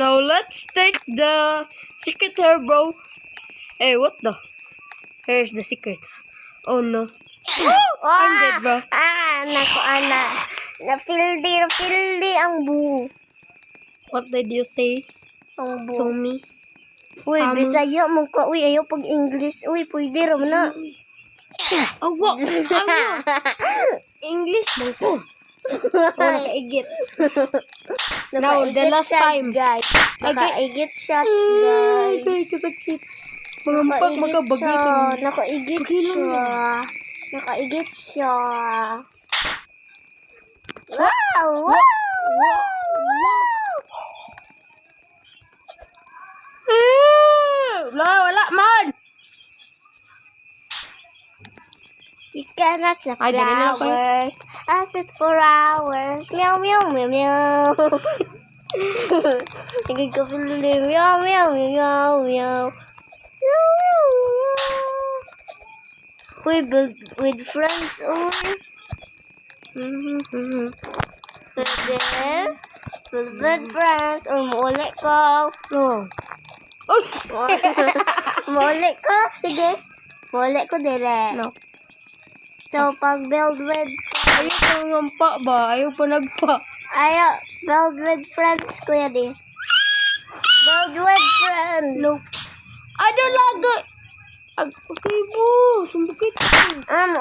Now let's take the secret here, bro. Hey, what the? Here's the secret. Oh no. I'm dead, bro. Naku, Napildi ang buo. What did you say? Ang buo. So me? Uy, Bisaya mo ka. Uy, ayaw pag English. Uy, pwede rin na. Oh, what? English mo ko. Nakaigit. Now, the last time. Guys. Nakaigit siya, guys. Ay, kasakit. Mga magkabagitin. Nakaigit siya. Nakaigit siya. Wow! Wala man. You cannot the Ay, dali na ako. flowers. I sit for hours. Meow, meow, meow, meow. Hindi ko pili. Meow, meow, meow, meow. We build with friends only. Build with friends. Or maulit ko. No. Maulit ko. Sige. Maulit ko dire. No. So, pag build with Ayaw pa ngampa ba? Ayaw pa nagpa. build with friends, kuya di. Build with friends. No. Ada lagi. Okay, bu. Sumbukit.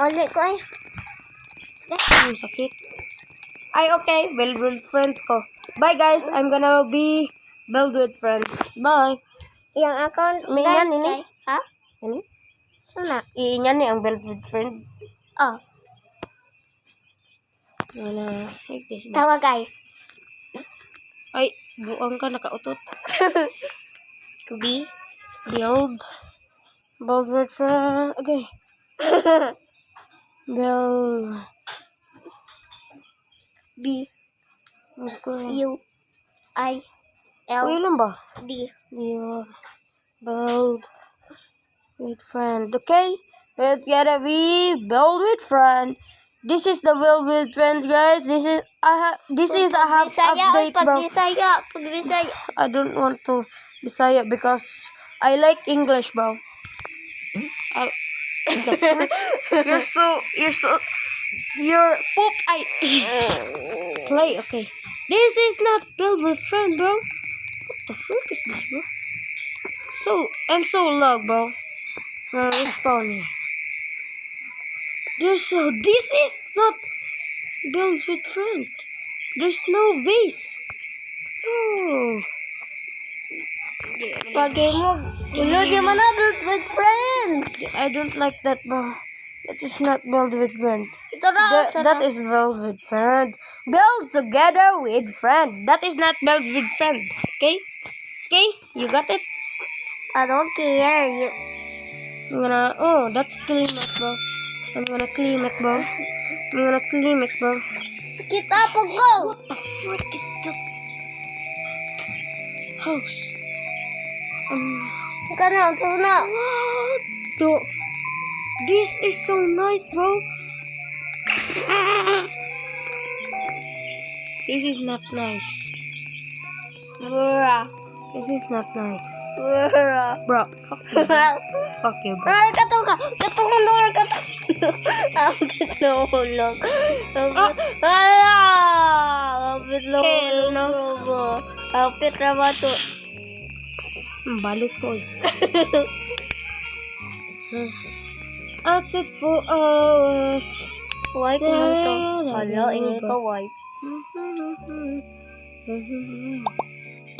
Ulit ko ay. Ang sakit. Ay, okay. Build with friends ko. Bye, guys. I'm gonna be build with friends. Bye. Yung account, May guys, yan, ini? guys. Ha? Ano? Sana? Iinyan ni ang build with friend. Oh, Wala. Like this. tawa guys. Ay, buang ka. Nakautot. To be. Build with friend. Okay. Build. B. Okay. U. I. L. Uy, lang ba? D. Build with friend. Okay, it's gotta be build with friend. This is the build with friend, guys. This is a half update, bro. Pag Bisaya. I don't want to Bisaya because I like English, bro. The frick? You're poop. Play. Okay. This is not build with friend, bro. What the frick is this, bro? I'm so low, bro. Respawn here. This is not build with friend. There's no vase. Oh. Pag mo, di mo na build with friends. I don't like that, bro. That is not build with friend. Ito na. That is build with friend. Build together with friend. That is not build with friend. Okay? Okay? You got it? I don't care. I'm gonna... Oh, that's claim it, bro. I'm gonna claim it, bro. Kita po go. What the frick is that? House. Ika na. Ito na. What the... This is so nice, bro. This is not nice. Bura. This is not nice. Bura. Bro, fuck you. Fuck you, bro. Ay, katong ka. Katong door. Kapit na ulog. Kapit na Hell no. ulog. Kapit na ba ito? Balos ko eh. At it for hours. Wipe mo ito. Hala, ingin ka wipe.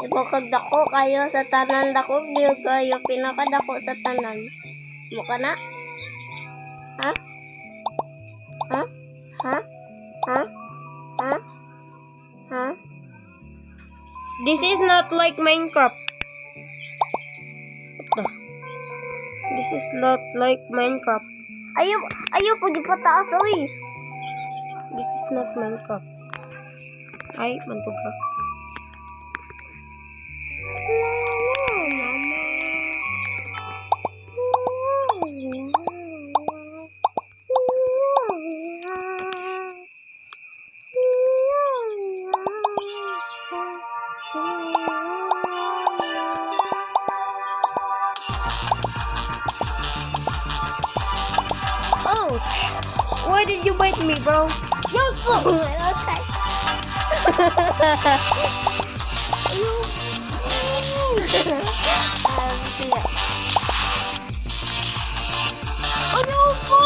Ibukag dako kayo sa tanan dako. Diyo kayo pinakadako sa tanan. Muka na? Ha? Ha? Ha? Ha? Ha? Ha? This is not like Minecraft. What the? This is not like Minecraft. Ayaw po di pataas, oy. This is not Minecraft. Ay, bantog ka. you bite me, bro? You suck. Okay. Ayoko!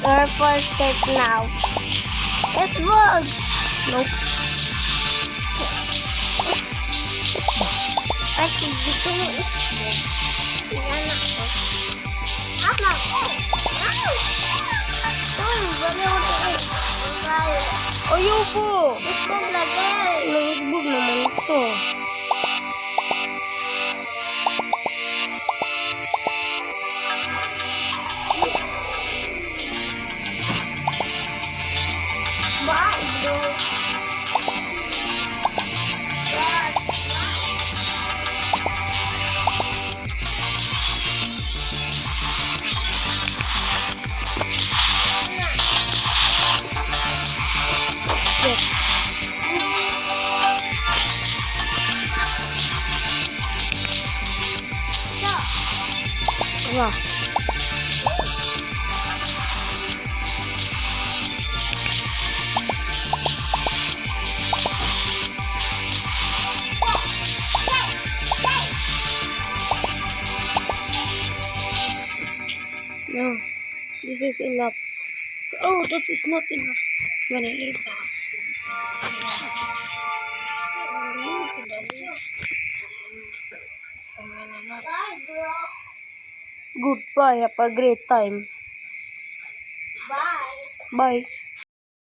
Your first step now. It's bug. Nope. At dito mo is yan ako. Apa? Bagaw ko. Ayoko! Isbog lagi. Nangisbog naman ito. Bye, bro. Yeah. No, this is enough. Oh, that is not enough. I'm gonna leave. Bye, bro. Goodbye. Have a great time. Bye. Bye.